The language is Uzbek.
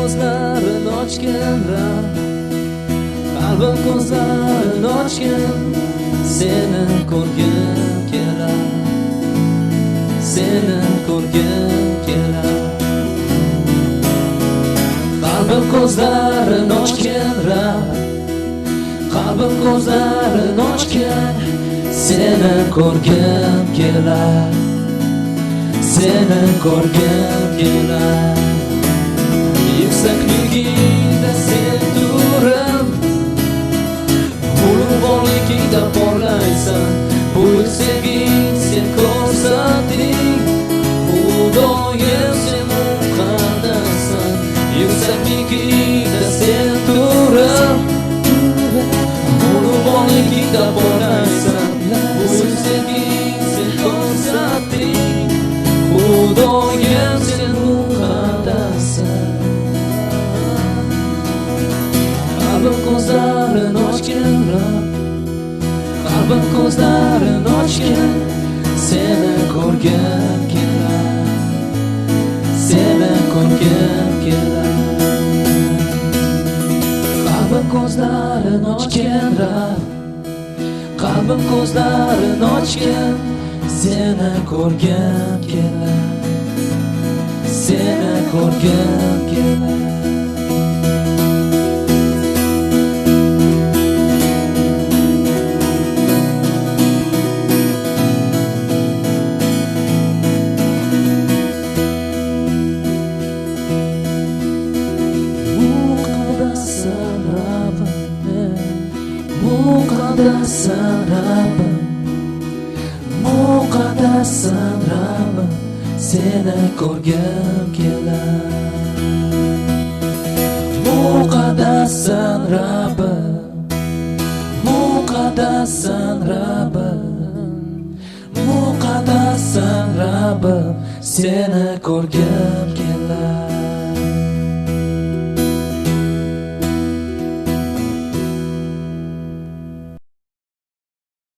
ko'zlarini ochgan Rab, qalbim ko'zlarini ochgan, seni ko'rgim kelar, seni ko'rgim kelar. Qalbim ko'zlarini ochgan Rab, qalbim ko'zlarini ochgan, seni ko'rgim kelar, seni ko'rgim kelar. Yuksakligingda sen turib, ulug'vorligingda porlaysan, buyuk sevging sen ko'rsating, Xudoyim sen muqaddassan. Yuksakligingda sen turib, ulug'vorligingda porlaysan, buyuk sevging sen ko'rsating, Xudoyim sen muqaddassan. Qalbim ko'zlarini ochgan Rab, qalbim ko'zlarini ochgan, seni ko'rgim kelar, seni ko'rgim kelar. Qalbim ko'zlarini ochgan Rab, qalbim ko'zlarini ochgan, seni ko'rgim kelar, seni ko'rgim kelar. Muqaddassan Rabbim, muqaddassan Rabbim, seni ko'rgim kelar. Muqaddassan Rabbim, muqaddassan Rabbim, muqaddassan Rabbim, seni ko'rgim kelar.